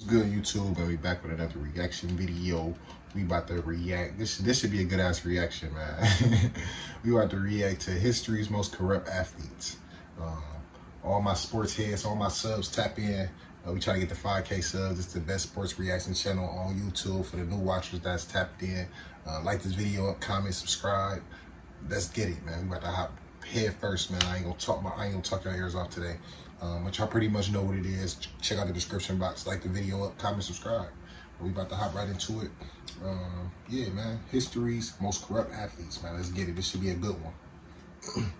Good YouTube, and we back with another reaction video. We about to react. This should be a good ass reaction, man. We about to react to history's most corrupt athletes. All my sports heads, all my subs, tap in. We try to get the 5K subs. It's the best sports reaction channel on YouTube for the new watchers that's tapped in. Like this video up, comment, subscribe. Let's get it, man. We about to hop head first, man. I ain't gonna talk your ears off today. But y'all pretty much know what it is. Check out the description box, like the video up, comment, subscribe. We about to hop right into it. Yeah, man. History's most corrupt athletes, man. Let's get it. This should be a good one.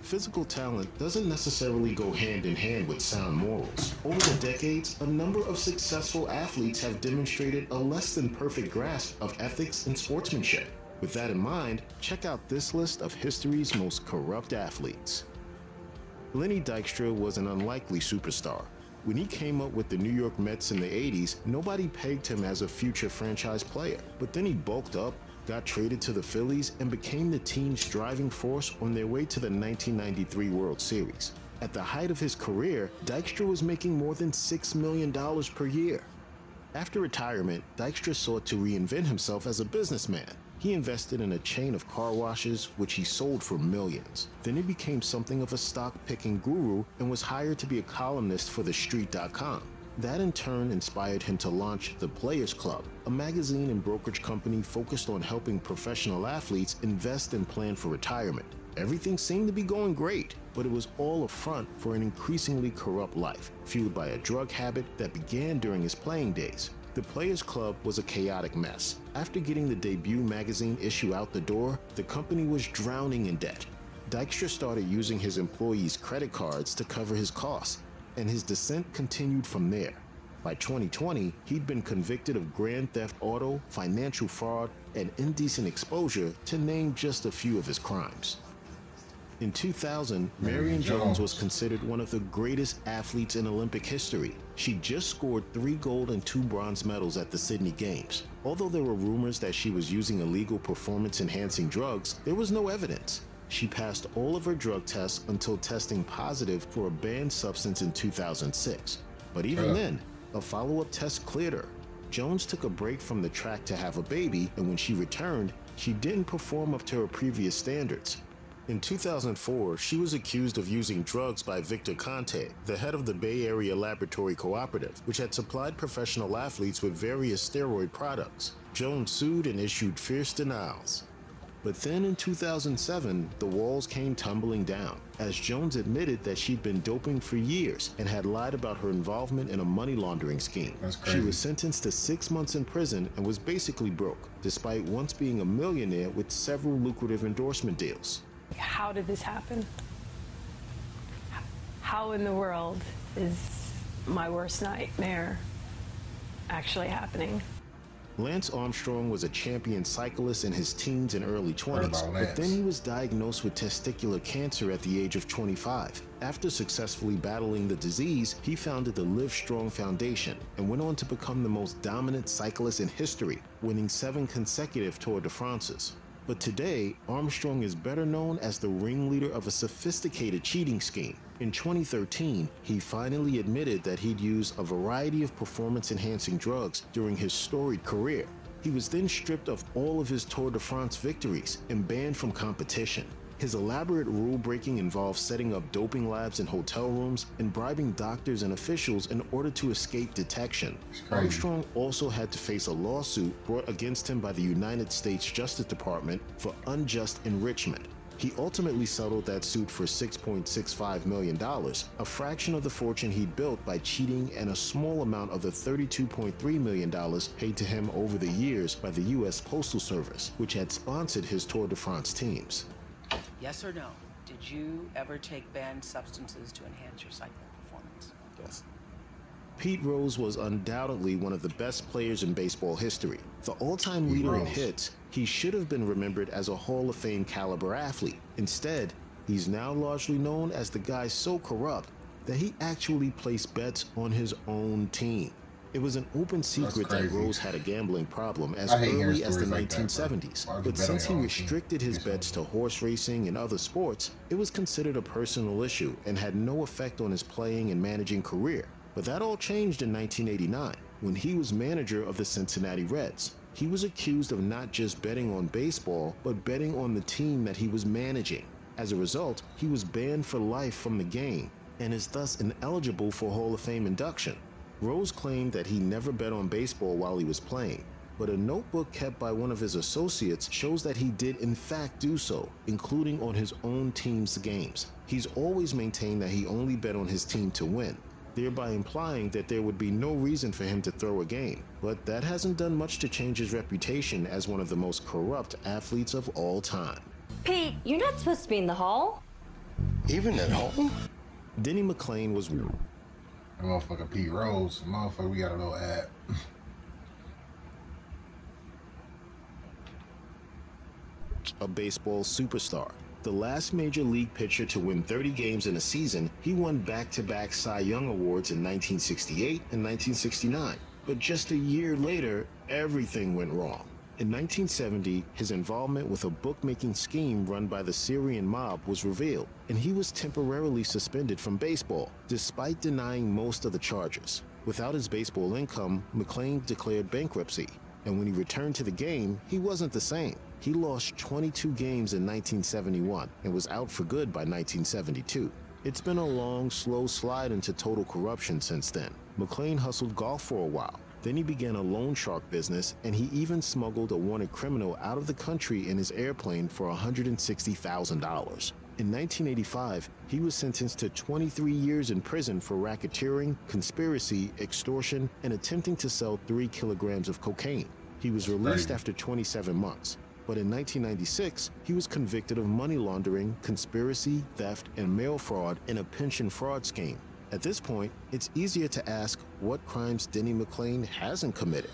Physical talent doesn't necessarily go hand in hand with sound morals. Over the decades, a number of successful athletes have demonstrated a less than perfect grasp of ethics and sportsmanship. With that in mind, check out this list of history's most corrupt athletes. Lenny Dykstra was an unlikely superstar. When he came up with the New York Mets in the 80s, nobody pegged him as a future franchise player. But then he bulked up, got traded to the Phillies, and became the team's driving force on their way to the 1993 World Series. At the height of his career, Dykstra was making more than $6 million per year. After retirement, Dykstra sought to reinvent himself as a businessman. He invested in a chain of car washes, which he sold for millions. Then he became something of a stock-picking guru and was hired to be a columnist for TheStreet.com. That in turn inspired him to launch The Players Club, a magazine and brokerage company focused on helping professional athletes invest and plan for retirement. Everything seemed to be going great, but it was all a front for an increasingly corrupt life, fueled by a drug habit that began during his playing days. The Players Club was a chaotic mess. After getting the debut magazine issue out the door, the company was drowning in debt. Dykstra started using his employees' credit cards to cover his costs, and his descent continued from there. By 2020, he'd been convicted of grand theft auto, financial fraud, and indecent exposure, to name just a few of his crimes. In 2000, Marion Jones was considered one of the greatest athletes in Olympic history. She just scored 3 gold and 2 bronze medals at the Sydney Games. Although there were rumors that she was using illegal performance-enhancing drugs, there was no evidence. She passed all of her drug tests until testing positive for a banned substance in 2006. But even then, a follow-up test cleared her. Jones took a break from the track to have a baby, and when she returned, she didn't perform up to her previous standards. In 2004, she was accused of using drugs by Victor Conte, the head of the Bay Area Laboratory Cooperative, which had supplied professional athletes with various steroid products. Jones sued and issued fierce denials. But then in 2007, the walls came tumbling down, as Jones admitted that she'd been doping for years and had lied about her involvement in a money laundering scheme. She was sentenced to 6 months in prison and was basically broke, despite once being a millionaire with several lucrative endorsement deals. How did this happen? How in the world is my worst nightmare actually happening? Lance Armstrong was a champion cyclist in his teens and early 20s, but then he was diagnosed with testicular cancer at the age of 25. After successfully battling the disease, he founded the Live Strong Foundation and went on to become the most dominant cyclist in history, winning 7 consecutive Tour de France's. But today, Armstrong is better known as the ringleader of a sophisticated cheating scheme. In 2013, he finally admitted that he'd used a variety of performance-enhancing drugs during his storied career. He was then stripped of all of his Tour de France victories and banned from competition. His elaborate rule-breaking involved setting up doping labs in hotel rooms and bribing doctors and officials in order to escape detection. Armstrong also had to face a lawsuit brought against him by the United States Justice Department for unjust enrichment. He ultimately settled that suit for $6.65 million, a fraction of the fortune he'd built by cheating, and a small amount of the $32.3 million paid to him over the years by the U.S. Postal Service, which had sponsored his Tour de France teams. Yes or no? Did you ever take banned substances to enhance your cycling performance? Yes. Pete Rose was undoubtedly one of the best players in baseball history. The all-time leader in hits, he should have been remembered as a Hall of Fame caliber athlete. Instead, he's now largely known as the guy so corrupt that he actually placed bets on his own team. It was an open secret that Rose had a gambling problem as early as the 1970s, but since he restricted his bets to horse racing and other sports, it was considered a personal issue and had no effect on his playing and managing career. But that all changed in 1989, when he was manager of the Cincinnati Reds. He was accused of not just betting on baseball, but betting on the team that he was managing. As a result, he was banned for life from the game and is thus ineligible for Hall of Fame induction. Rose claimed that he never bet on baseball while he was playing, but a notebook kept by one of his associates shows that he did in fact do so, including on his own team's games. He's always maintained that he only bet on his team to win, thereby implying that there would be no reason for him to throw a game. But that hasn't done much to change his reputation as one of the most corrupt athletes of all time. Pete, you're not supposed to be in the hall. Even at home? Denny McClain was That motherfucker Pete Rose. Motherfucker, we got a little ad. a baseball superstar. The last major league pitcher to win 30 games in a season, he won back-to-back Cy Young Awards in 1968 and 1969. But just a year later, everything went wrong. In 1970, his involvement with a bookmaking scheme run by the Syrian mob was revealed, and he was temporarily suspended from baseball, despite denying most of the charges. Without his baseball income, McClain declared bankruptcy, and when he returned to the game, he wasn't the same. He lost 22 games in 1971 and was out for good by 1972. It's been a long, slow slide into total corruption since then. McClain hustled golf for a while. Then he began a loan shark business, and he even smuggled a wanted criminal out of the country in his airplane for $160,000. In 1985, he was sentenced to 23 years in prison for racketeering, conspiracy, extortion, and attempting to sell 3 kilograms of cocaine. He was released after 27 months. But in 1996, he was convicted of money laundering, conspiracy, theft, and mail fraud in a pension fraud scheme. At this point, it's easier to ask what crimes Denny McClain hasn't committed.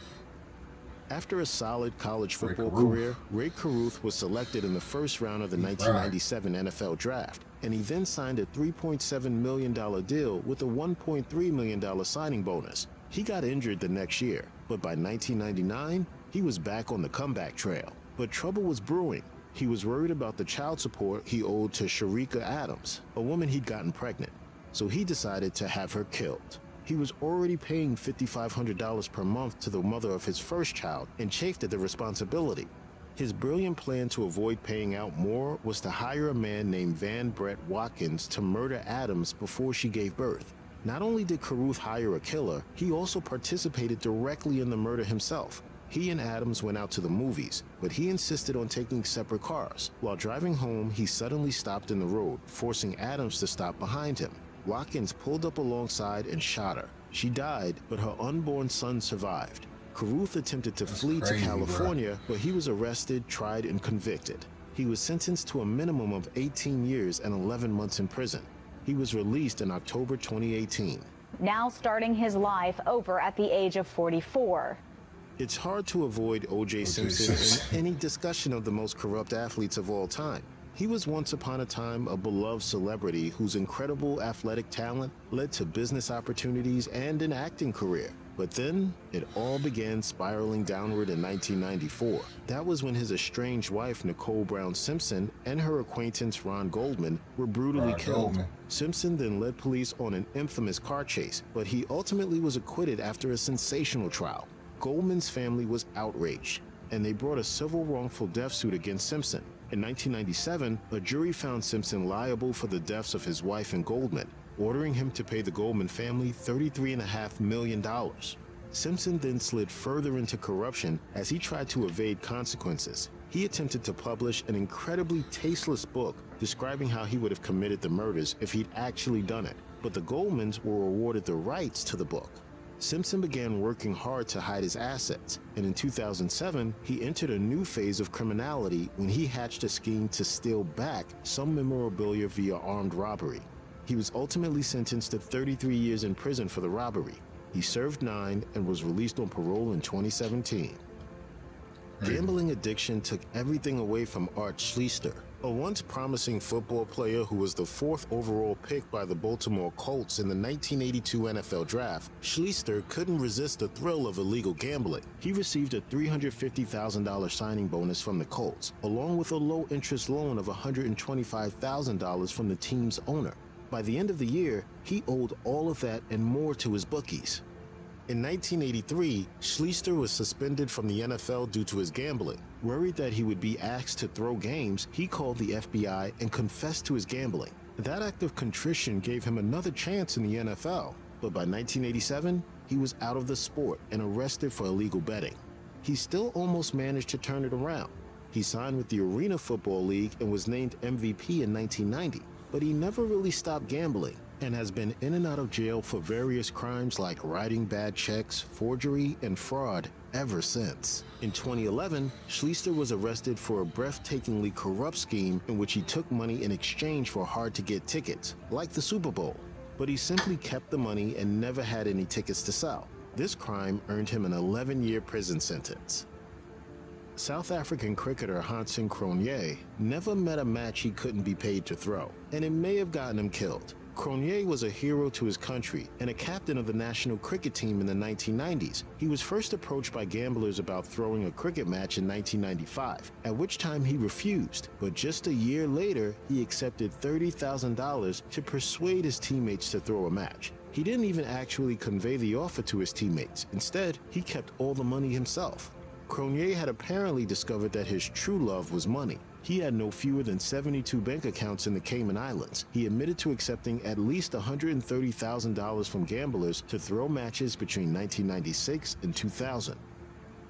After a solid college football career, Ray Caruth was selected in the first round of the 1997 NFL Draft, and he then signed a $3.7 million deal with a $1.3 million signing bonus. He got injured the next year, but by 1999, he was back on the comeback trail. But trouble was brewing. He was worried about the child support he owed to Sharika Adams, a woman he'd gotten pregnant. So he decided to have her killed. He was already paying $5,500 per month to the mother of his first child and chafed at the responsibility. His brilliant plan to avoid paying out more was to hire a man named Van Brett Watkins to murder Adams before she gave birth. Not only did Caruth hire a killer, he also participated directly in the murder himself. He and Adams went out to the movies, but he insisted on taking separate cars. While driving home, he suddenly stopped in the road, forcing Adams to stop behind him. Watkins pulled up alongside and shot her. She died, but her unborn son survived. Caruth attempted to flee to California, but he was arrested, tried, and convicted. He was sentenced to a minimum of 18 years and 11 months in prison. He was released in October 2018. Now starting his life over at the age of 44. It's hard to avoid O.J. Simpson in any discussion of the most corrupt athletes of all time. He was once upon a time a beloved celebrity whose incredible athletic talent led to business opportunities and an acting career. But then, it all began spiraling downward in 1994. That was when his estranged wife, Nicole Brown Simpson, and her acquaintance, Ron Goldman, were brutally killed. Simpson then led police on an infamous car chase, but he ultimately was acquitted after a sensational trial. Goldman's family was outraged, and they brought a civil wrongful death suit against Simpson. In 1997, a jury found Simpson liable for the deaths of his wife and Goldman, ordering him to pay the Goldman family $33.5 million. Simpson then slid further into corruption as he tried to evade consequences. He attempted to publish an incredibly tasteless book describing how he would have committed the murders if he'd actually done it, but the Goldmans were awarded the rights to the book. Simpson began working hard to hide his assets, and in 2007, he entered a new phase of criminality when he hatched a scheme to steal back some memorabilia via armed robbery. He was ultimately sentenced to 33 years in prison for the robbery. He served 9 and was released on parole in 2017. Gambling addiction took everything away from Art Schlichter, a once promising football player who was the 4th overall pick by the Baltimore Colts in the 1982 NFL Draft. Schlichter couldn't resist the thrill of illegal gambling. He received a $350,000 signing bonus from the Colts, along with a low-interest loan of $125,000 from the team's owner. By the end of the year, he owed all of that and more to his bookies. In 1983, Schlichter was suspended from the NFL due to his gambling. Worried that he would be asked to throw games, he called the FBI and confessed to his gambling. That act of contrition gave him another chance in the NFL, but by 1987, he was out of the sport and arrested for illegal betting. He still almost managed to turn it around. He signed with the Arena Football League and was named MVP in 1990, but he never really stopped gambling and has been in and out of jail for various crimes like writing bad checks, forgery, and fraud ever since. In 2011, Schlichter was arrested for a breathtakingly corrupt scheme in which he took money in exchange for hard-to-get tickets, like the Super Bowl. But he simply kept the money and never had any tickets to sell. This crime earned him an 11-year prison sentence. South African cricketer Hansen Cronje never met a match he couldn't be paid to throw, and it may have gotten him killed. Cronje was a hero to his country and a captain of the national cricket team in the 1990s. He was first approached by gamblers about throwing a cricket match in 1995, at which time he refused. But just a year later, he accepted $30,000 to persuade his teammates to throw a match. He didn't even actually convey the offer to his teammates. Instead, he kept all the money himself. Cronje had apparently discovered that his true love was money. He had no fewer than 72 bank accounts in the Cayman Islands. He admitted to accepting at least $130,000 from gamblers to throw matches between 1996 and 2000.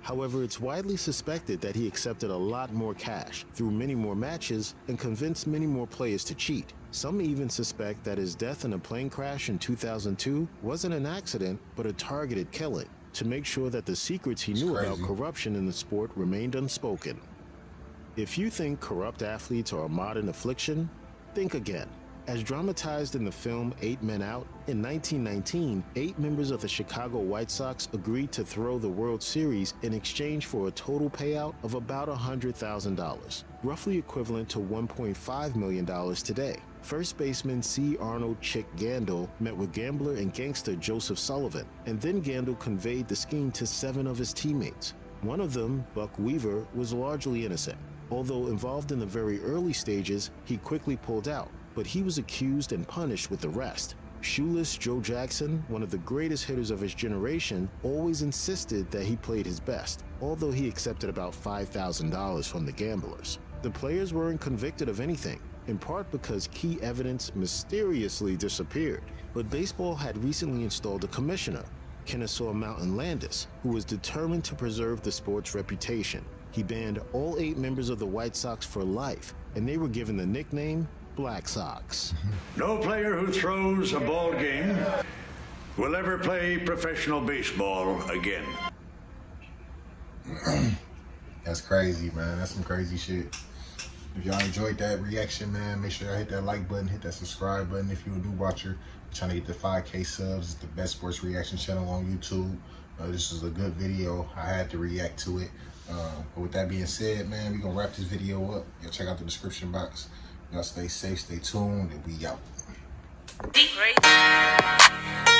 However, it's widely suspected that he accepted a lot more cash, threw many more matches, and convinced many more players to cheat. Some even suspect that his death in a plane crash in 2002 wasn't an accident, but a targeted killing, to make sure that the secrets he knew about corruption in the sport remained unspoken. If you think corrupt athletes are a modern affliction, think again. As dramatized in the film 8 Men Out, in 1919, 8 members of the Chicago White Sox agreed to throw the World Series in exchange for a total payout of about $100,000, roughly equivalent to $1.5 million today. First baseman C. Arnold "Chick" Gandil met with gambler and gangster Joseph Sullivan, and then Gandil conveyed the scheme to 7 of his teammates. One of them, Buck Weaver, was largely innocent. Although involved in the very early stages, he quickly pulled out, but he was accused and punished with the rest. Shoeless Joe Jackson, one of the greatest hitters of his generation, always insisted that he played his best, although he accepted about $5,000 from the gamblers. The players weren't convicted of anything, in part because key evidence mysteriously disappeared. But baseball had recently installed a commissioner, Kennesaw Mountain Landis, who was determined to preserve the sport's reputation. He banned all 8 members of the White Sox for life, and they were given the nickname Black Sox. No player who throws a ball game will ever play professional baseball again. That's crazy, man. That's some crazy shit. If y'all enjoyed that reaction, man, make sure y'all hit that like button, hit that subscribe button. If you're a new watcher, trying to get the 5K subs, it's the best sports reaction channel on YouTube. This is a good video. I had to react to it. But with that being said, man, we're going to wrap this video up. Y'all check out the description box. Y'all stay safe, stay tuned, and we out. Great.